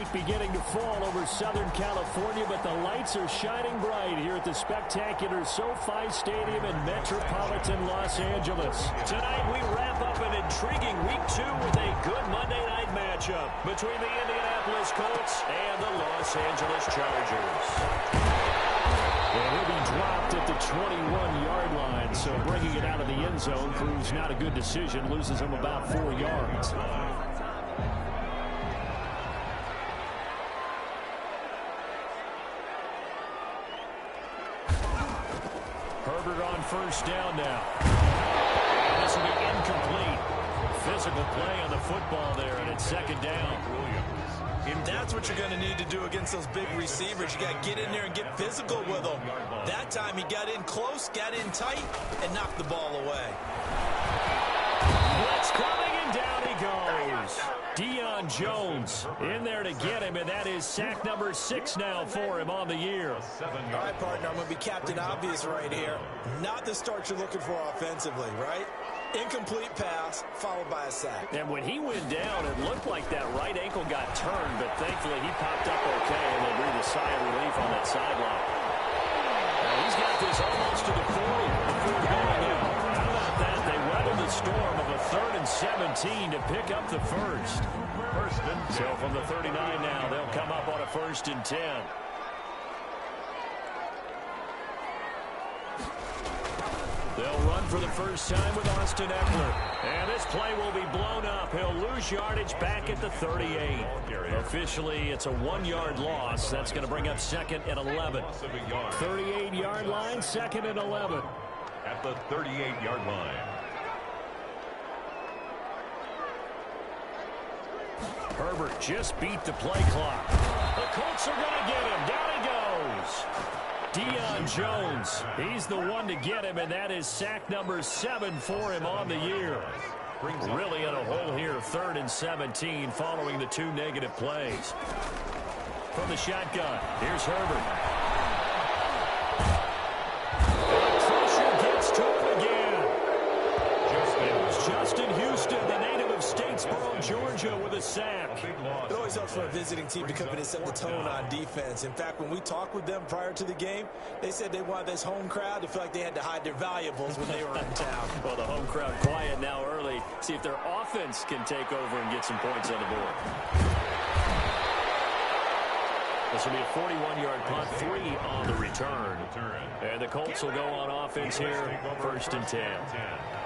night beginning to fall over Southern California, but the lights are shining bright here at the spectacular SoFi Stadium in metropolitan Los Angeles. Tonight we wrap up an intriguing Week 2 with a good Monday night matchup between the Indianapolis Colts and the Los Angeles Chargers. And he'll be dropped at the 21-yard line, so bringing it out of the end zone proves not a good decision, loses him about 4 yards. Herbert on first down now. And this will be incomplete. Physical play on the football there, and it's second down. And that's what you're going to need to do against those big receivers. You got to get in there and get physical with them. That time he got in close, got in tight, and knocked the ball away. Blitz coming, and down he goes. Deion Jones in there to get him, and that is sack number 6 now for him on the year. All right, partner, I'm going to be Captain Obvious right here. Not the start you're looking for offensively, right? Incomplete pass, followed by a sack. And when he went down, it looked like that right ankle got turned, but thankfully he popped up okay, and they breathed a sigh of relief on that sideline. Now he's got this almost to the 40 before going out. How about that? They weathered the storm of a 3rd and 17 to pick up the first. So from the 39 now, they'll come up on a 1st and 10. They'll run for the first time with Austin Eckler. And this play will be blown up. He'll lose yardage back at the 38. Officially, it's a 1-yard loss. That's going to bring up 2nd and 11. 38-yard line, 2nd and 11. At the 38-yard line. Herbert just beat the play clock. The Colts are going to get him. Down he goes. Deion Jones, he's the one to get him, and that is sack number 7 for him on the year. Really in a hole here, 3rd and 17, following the 2 negative plays. From the shotgun, here's Herbert. Pressure gets to him again. It was Justin Houston, the native of Statesboro, Georgia, with a sack. It always helps for a visiting team to come in and set the tone on defense. In fact, when we talked with them prior to the game, they said they wanted this home crowd to feel like they had to hide their valuables when they were in town. Well, the home crowd quiet now early. See if their offense can take over and get some points on the board. This will be a 41-yard punt, 3 on the return. And the Colts will go on offense here, 1st and 10.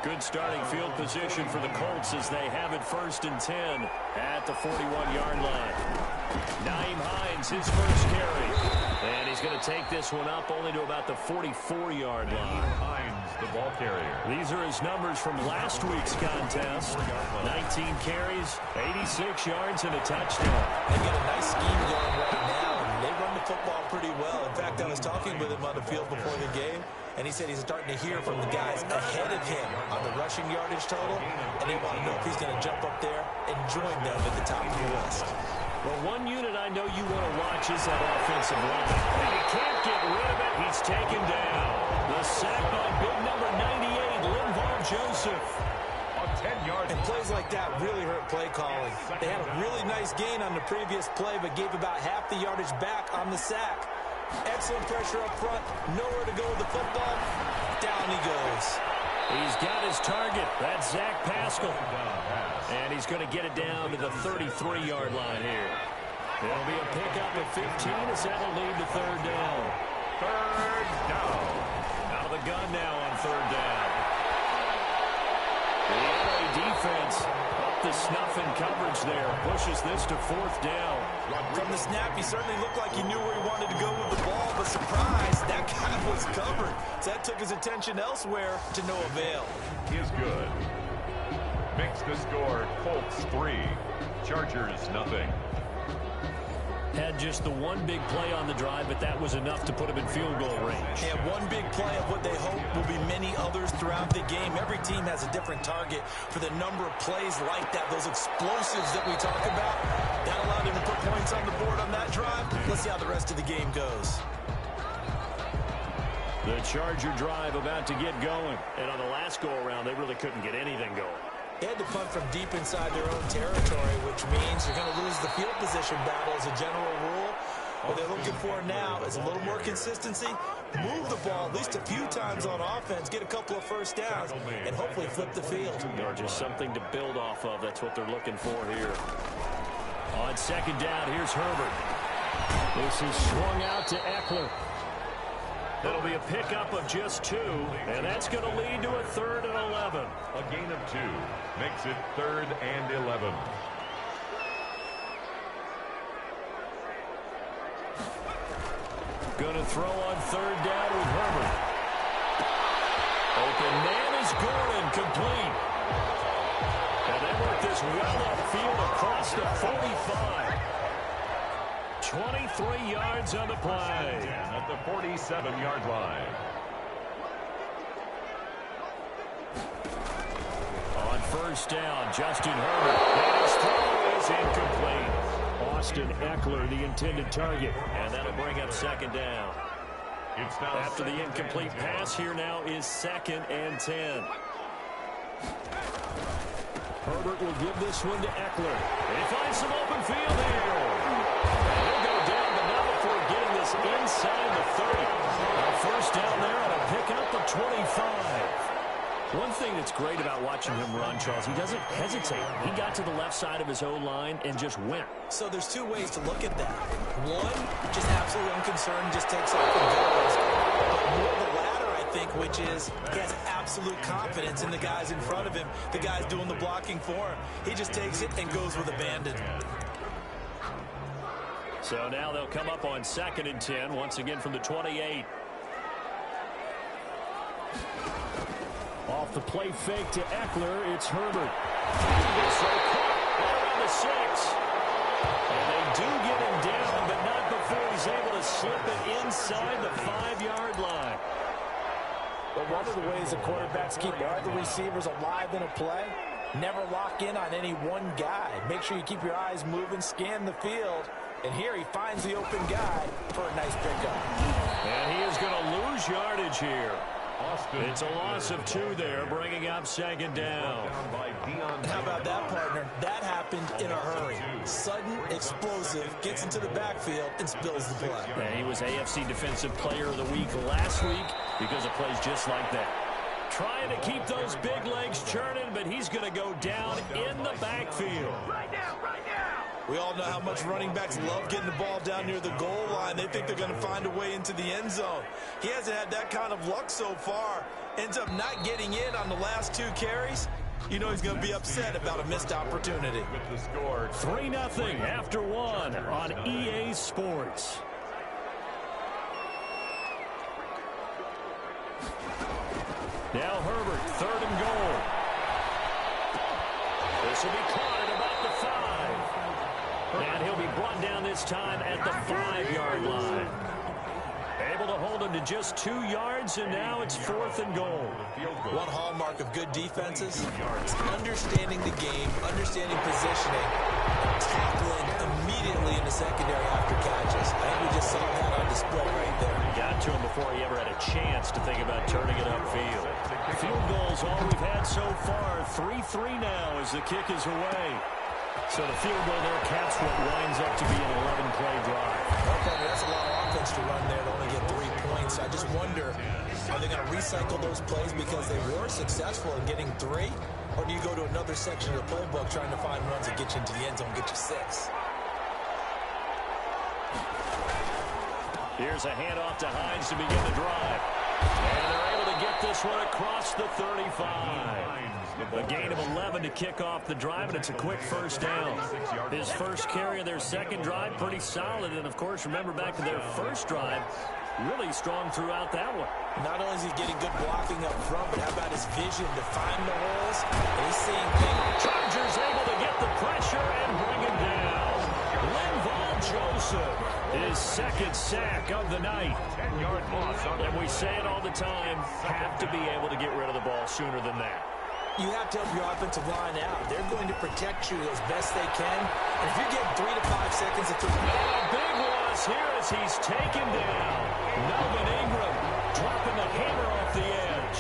Good starting field position for the Colts as they have it 1st and 10 at the 41-yard line. Nyheim Hines, his first carry. And he's going to take this one up only to about the 44-yard line. Hines, the ball carrier. These are his numbers from last week's contest. 19 carries, 86 yards, and a touchdown. They got a nice scheme going right now. They run the football pretty well. In fact, I was talking with him on the field before the game, and he said he's starting to hear from the guys ahead of him on the rushing yardage total, and he wants to know if he's going to jump up there and join them at the top of the list. Well, one unit I know you want to watch is that offensive line. And he can't get rid of it. He's taken down. The sack by big number 98, Linval Joseph. On 10 yards. And plays like that really hurt play calling. They had a really nice gain on the previous play, but gave about half the yardage back on the sack. Excellent pressure up front. Nowhere to go with the football. Down he goes. He's got his target. That's Zach Pascal. And he's going to get it down to the 33-yard line here. It'll be a pickup at 15 as that'll lead to 3rd down. 3rd down. Out of the gun now on 3rd down. The LA defense up the snuff in coverage there. Pushes this to 4th down. From the snap, he certainly looked like he knew where he wanted to go with the ball, but surprise, that guy was covered. So that took his attention elsewhere to no avail. Is good. Makes the score Colts 3, Chargers nothing. Had just the one big play on the drive, but that was enough to put him in field goal range. And one big play of what they hope will be many others throughout the game. Every team has a different target for the number of plays like that, those explosives that we talk about. That allowed him to put points on the board on that drive. Let's see how the rest of the game goes. The Charger drive about to get going. And on the last go-around, they really couldn't get anything going. They had to punt from deep inside their own territory, which means you're going to lose the field position battle as a general rule. What they're looking for now is a little more consistency, move the ball at least a few times on offense, get a couple of first downs, and hopefully flip the field. Or just something to build off of. That's what they're looking for here. On second down, here's Herbert. This is swung out to Eckler. That'll be a pickup of just 2, and that's going to lead to a 3rd and 11. A gain of 2 makes it 3rd and 11. Going to throw on 3rd down with Herbert. Open man is Gordon, complete. And they work this well upfield across the 45. 23 yards on the play. At the 47-yard line. On 1st down, Justin Herbert. And his throw is incomplete. Austin Eckler, the intended target. And that'll bring up 2nd down. It's now after the incomplete pass, here now is 2nd and 10. Herbert will give this one to Eckler. And he finds some open field here. And he'll go down, but not before getting this inside the 30. First down there on a pickup of 25. One thing that's great about watching him run, Charles, he doesn't hesitate. He got to the left side of his O-line and just went. So there's 2 ways to look at that. One, just absolutely unconcerned, just takes off and goes. But more the latter, I think, which is he has absolute confidence in the guys in front of him, the guys doing the blocking for him. He just takes it and goes with abandon. So now they'll come up on 2nd and 10, once again from the 28. Off the play fake to Eckler, it's Herbert. So around the 6. And they do get him down, but not before he's able to slip it inside the 5-yard line. But one of the ways the quarterbacks keep all the receivers alive in a play, never lock in on any one guy. Make sure you keep your eyes moving, scan the field. And here he finds the open guy for a nice pickup. And he is going to lose yardage here. It's a loss of 2 there, bringing up 2nd down. How about that, partner? That happened in a hurry. Sudden, explosive, gets into the backfield, and spills the play. And he was AFC Defensive Player of the Week last week because of plays just like that. Trying to keep those big legs churning, but he's going to go down in the backfield. Right now. We all know how much running backs love getting the ball down near the goal line. They think they're going to find a way into the end zone. He hasn't had that kind of luck so far. Ends up not getting in on the last 2 carries. You know he's going to be upset about a missed opportunity. With the score 3-0 after 1 on EA Sports. Now Herbert, 3rd and goal. This will be caught at about the 5. And he'll be brought down this time at the 5-yard line. Able to hold him to just 2 yards, and now it's 4th and goal. One hallmark of good defenses is understanding the game, understanding positioning, and tackling immediately in the secondary after catches. I think we just saw that on display right there. Got to him before he ever had a chance to think about turning it upfield. Field goals, all we've had so far. 3-3 now as the kick is away. So the field goal there caps what winds up to be an 11-play drive. Okay, that's a lot of offense to run there to only get 3 points. I just wonder, are they going to recycle those plays because they were successful in getting 3? Or do you go to another section of the playbook trying to find runs that get you into the end zone and get you 6? Here's a handoff to Hines to begin the drive. And they're able to get this one across the 35. A gain of 11 to kick off the drive, and it's a quick first down. His first carry of their second drive, pretty solid. And, of course, remember back to their first drive, really strong throughout that one. Not only is he getting good blocking up front, but how about his vision to find the holes? And he's seeing things. Chargers able to get the pressure and bring him down. Linval Joseph, his 2nd sack of the night. 10-yard loss. And we say it all the time, have to be able to get rid of the ball sooner than that. You have to help your offensive line out. They're going to protect you as best they can. And if you get 3 to 5 seconds to throw. A big loss here as he's taken down. Melvin Ingram dropping the hammer off the edge.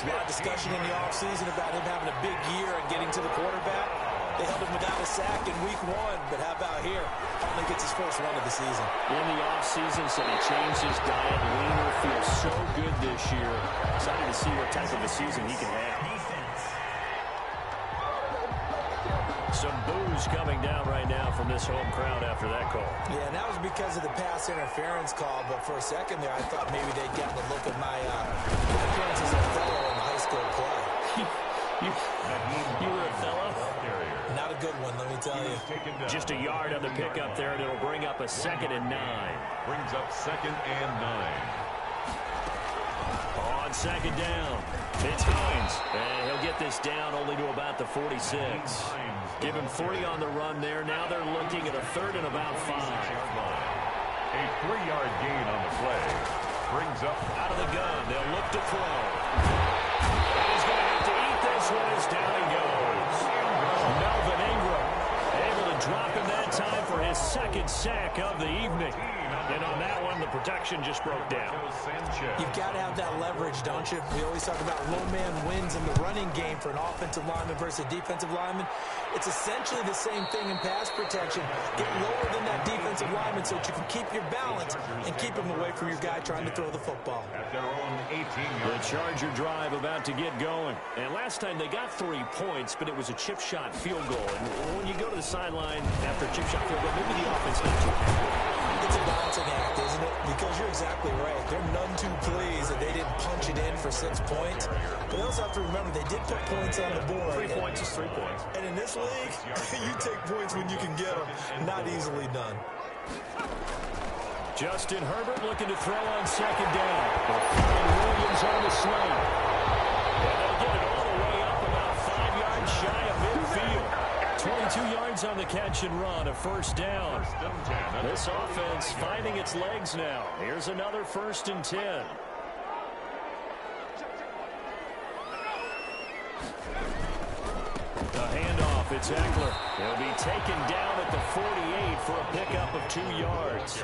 A lot of discussion in the offseason about him having a big year and getting to the quarterback. They held him without a sack in week 1, but how about here? Finally gets his first one of the season. In the offseason, said he changed his diet. Leaner, feels so good this year. Excited to see what type of a season he can have. Some boos coming down right now from this home crowd after that call. Yeah, and that was because of the pass interference call, but for a second there, I thought maybe they'd gotten a look at my appearances as a fellow in high school play. You were a fellow? Not a good one, let me tell you. Just a yard on the pickup there, and it'll bring up a 2nd and 9. Brings up 2nd and 9. On 2nd down, it's Hines. And he'll get this down only to about the 46. Give him 40 on the run there. Now they're looking at a 3rd and about 5. A 3-yard gain on the play. Brings up out of the gun. They'll look to throw. And he's going to have to eat this one as down he goes. Melvin Ingram able to drop him that time for his 2nd sack of the evening. And on that one, the protection just broke down. You've got to have that leverage, don't you? We always talk about low man wins in the running game for an offensive lineman versus a defensive lineman. It's essentially the same thing in pass protection. Get lower than that defensive lineman so that you can keep your balance and keep him away from your guy trying to throw the football. At their own 18-yard. The Charger drive about to get going. And last time they got 3 points, but it was a chip shot field goal. And when you go to the sideline after a chip shot field goal, maybe the offense not too happy. It's a balancing act, isn't it? Because you're exactly right. They're none too pleased that they didn't punch it in for 6 points. But they also have to remember they did put points on the board. 3 points is 3 points. And in this league, you take points when you can get them. Not easily done. Justin Herbert looking to throw on 2nd down. Williams on the sling. And they'll get it all the way up about 5 yards shy of midfield. 22 yards on the catch and run, a 1st down. This offense finding its legs now. Here's another 1st and 10. The handoff, it's Eckler. He'll be taken down at the 48 for a pickup of 2 yards.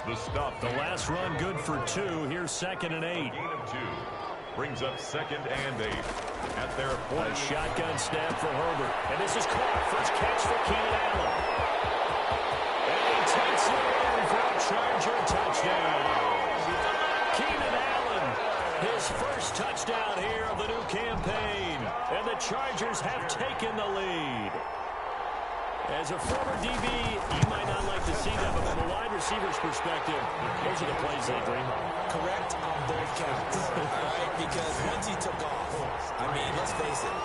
The stop. The last run good for 2. Here's 2nd and 8. Gain of 2. Brings up 2nd and 8 at their point. A shotgun snap for Herbert. And this is caught. First catch for Keenan Allen. And he takes it in for a Charger touchdown. Keenan Allen, his first touchdown here of the new campaign. And the Chargers have taken the lead. As a former DB, you might not like to see that, but from a wide receiver's perspective, those are the plays they dream of. Correct on both counts, right? Because once he took off, I mean, let's face it,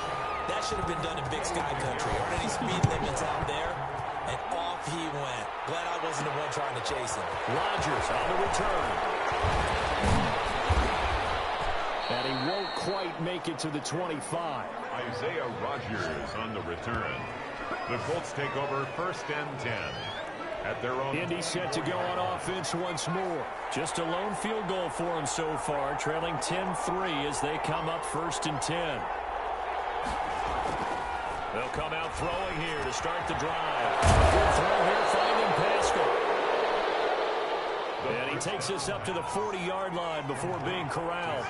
that should have been done in Big Sky Country. Aren't any speed limits out there? And off he went. Glad I wasn't the one trying to chase him. Rodgers on the return. And he won't quite make it to the 25. Isaiah Rodgers on the return. The Colts take over 1st and 10 at their own. Indy set to go on offense once more. Just a lone field goal for him so far, trailing 10-3 as they come up 1st and 10. They'll come out throwing here to start the drive. Good throw here, finding Pascal. And he takes us up to the 40-yard line before being corralled.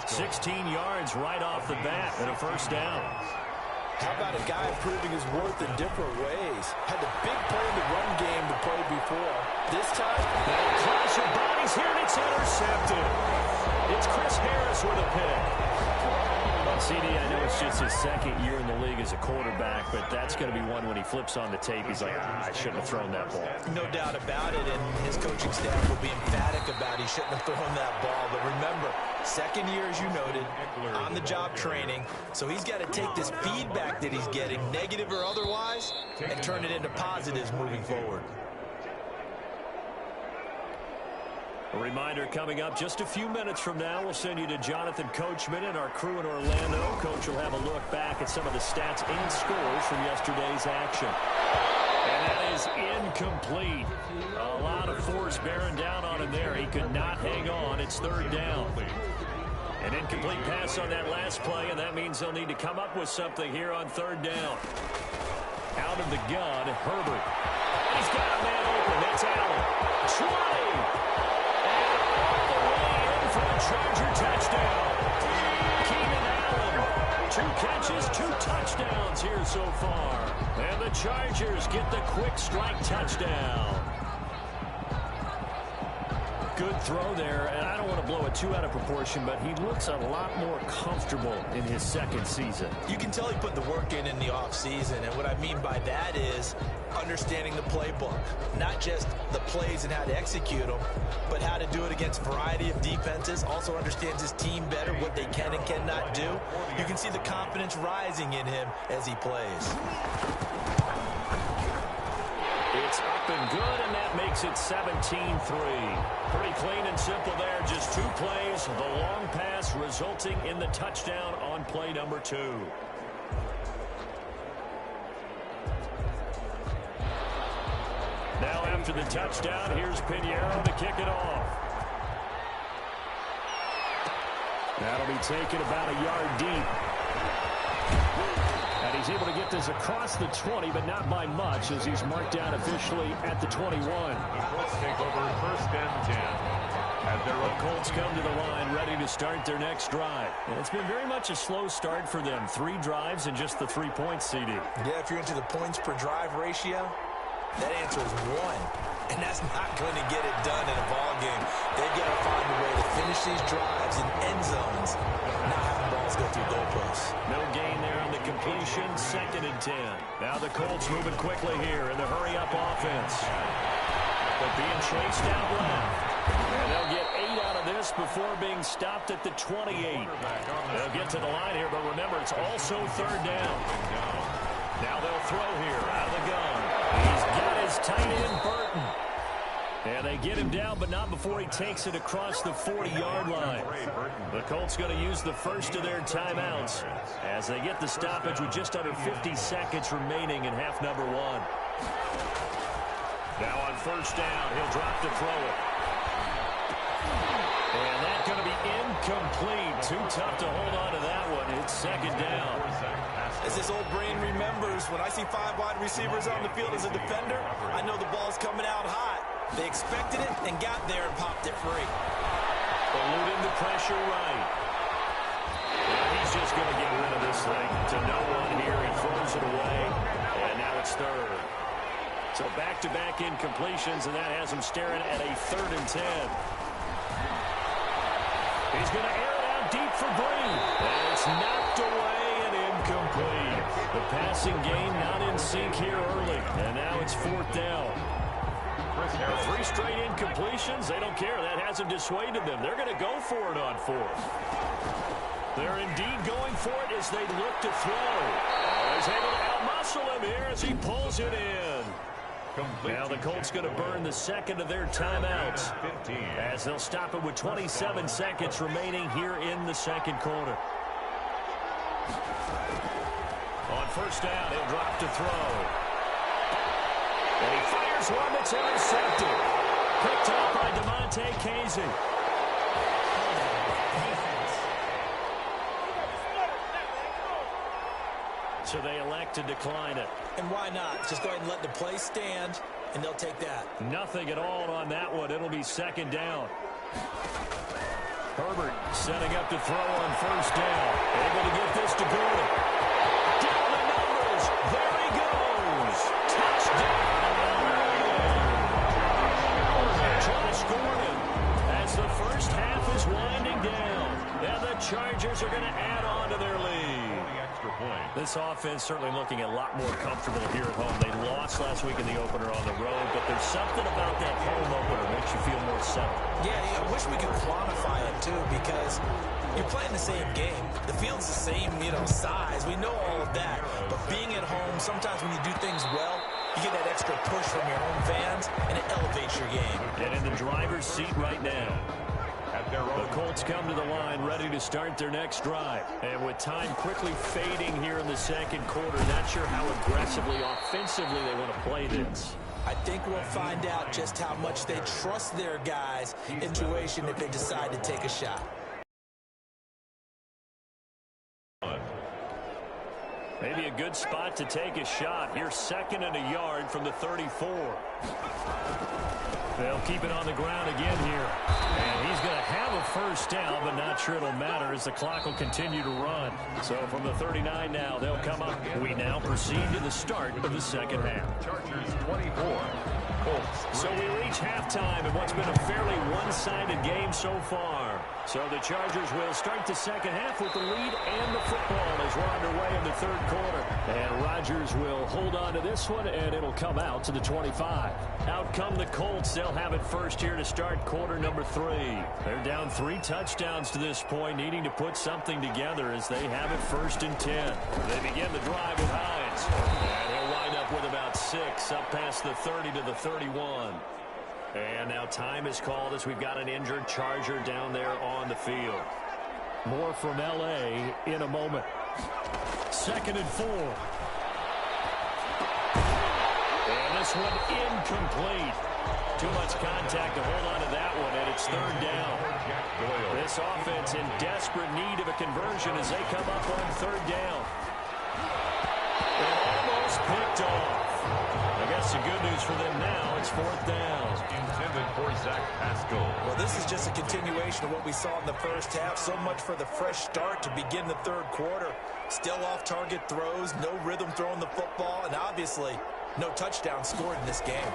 16 yards right off the bat and a 1st down. How about a guy proving his worth in different ways? Had the big play in the run game to play before. This time, they'll clash of bodies here, and it's intercepted. It's Chris Harris with a pick. CD, I know it's just his 2nd year in the league as a quarterback, but that's going to be one when he flips on the tape. He's like, I shouldn't have thrown that ball. No doubt about it, and his coaching staff will be emphatic about he shouldn't have thrown that ball. But remember, 2nd year, as you noted, on-the-job training. So he's got to take this feedback that he's getting, negative or otherwise, and turn it into positives moving forward. A reminder coming up just a few minutes from now. We'll send you to Jonathan Coachman and our crew in Orlando. Coach will have a look back at some of the stats and scores from yesterday's action. And that is incomplete. A lot of force bearing down on him there. He could not hang on. It's 3rd down. An incomplete pass on that last play, and that means they'll need to come up with something here on 3rd down. Out of the gun, Herbert. He's got a man open. That's Allen. 20. For a Charger touchdown. yards here so far. And the Chargers get the quick strike touchdown. Good throw there, and I don't want to blow it too out of proportion, but he looks a lot more comfortable in his second season. You can tell he put the work in the offseason, and what I mean by that is understanding the playbook. Not just the plays and how to execute them, but how to do it against a variety of defenses. Also understands his team better, what they can and cannot do. You can see the confidence rising in him as he plays. It's up and good, and that makes it 17-3. Pretty clean and simple there. Just 2 plays. The long pass resulting in the touchdown on play number 2. Now after the touchdown, here's Pinheiro to kick it off. That'll be taken about a yard deep. And he's able to get this across the 20, but not by much, as he's marked down officially at the 21. The Colts take over first and 10. The Colts come to the line, ready to start their next drive. And it's been very much a slow start for them. 3 drives and just the 3 points, CD. Yeah, if you're into the points per drive ratio, that answer is 1. And that's not going to get it done in a ball game. They've got to find a way to finish these drives in end zones, not having balls go through goalposts. No gain there on the completion, 2nd and 10. Now the Colts moving quickly here in the hurry-up offense. But being chased out left. And they'll get 8 out of this before being stopped at the 28. They'll get to the line here, but remember, it's also 3rd down. Now they'll throw here out of the gun. He's got his tight end, Burton. And they get him down, but not before he takes it across the 40-yard line. The Colts going to use the first of their timeouts as they get the stoppage with just under 50 seconds remaining in half number 1. Now on 1st down, he'll drop to throw it. And that's going to be incomplete. Too tough to hold on to that one. It's 2nd down. As this old brain remembers, when I see 5 wide receivers on the field as a defender, I know the ball's coming out hot. They expected it and got there and popped it free. Eluding the pressure right. And he's just going to get rid of this thing to no one here. He throws it away, and now it's 3rd. So back-to-back incompletions, and that has him staring at a 3rd and 10. He's going to air it out deep for Green. And it's knocked away and incomplete. The passing game not in sync here early, and now it's 4th down. 3 straight incompletions, they don't care. That hasn't dissuaded them. They're going to go for it on 4th. They're indeed going for it as they look to throw. He's able to outmuscle him here as he pulls it in. Now the Colts going to burn the 2nd of their timeouts as they'll stop it with 27 seconds remaining here in the 2nd quarter. On 1st down, he'll drop to throw. And he fires one that's intercepted. Picked up by DeMonte Casey. So they elect to decline it. And why not? Just go ahead and let the play stand, and they'll take that. Nothing at all on that one. It'll be 2nd down. Herbert setting up to throw on 1st down. Able to get this to Gordon. Down the numbers. There he goes. Touchdown. Josh Gordon as the first half is winding down. And the Chargers are going to add on to their lead. This offense certainly looking a lot more comfortable here at home. They lost last week in the opener on the road, but there's something about that home opener that makes you feel more settled. Yeah, I wish we could quantify it, too, because you're playing the same game. The field's the same, size. We know all of that. But being at home, sometimes when you do things well, you get that extra push from your home fans, and it elevates your game. And in the driver's seat right now. The Colts come to the line ready to start their next drive. And with time quickly fading here in the 2nd quarter, not sure how aggressively, offensively they want to play this. I think we'll find out just how much they trust their guys in a situation if they decide to take a shot. Maybe a good spot to take a shot. Here's 2nd and a yard from the 34. They'll keep it on the ground again here. And he's going to have a first down, but not sure it'll matter as the clock will continue to run. So from the 39 now, they'll come up. We now proceed to the start of the second half. Chargers 24. Colts. So we reach halftime in what's been a fairly one-sided game so far. So the Chargers will start the second half with the lead and the football as we're underway in the third quarter. And Rodgers will hold on to this one, and it'll come out to the 25. Out come the Colts. They'll have it first here to start quarter number 3. They're down 3 touchdowns to this point, needing to put something together as they have it 1st and 10. They begin the drive with Hines. And he'll wind up with about 6 up past the 30 to the 31. And now time is called as we've got an injured Charger down there on the field. More from L.A. in a moment. 2nd and 4. And this one incomplete. Too much contact to hold on to that one, and it's 3rd down. This offense in desperate need of a conversion as they come up on 3rd down. And almost picked off. I guess the good news for them now, it's 4th down. Intended for Zach Pascal. Well, this is just a continuation of what we saw in the first half. So much for the fresh start to begin the third quarter. Still off-target throws, no rhythm throwing the football, and obviously no touchdown scored in this game.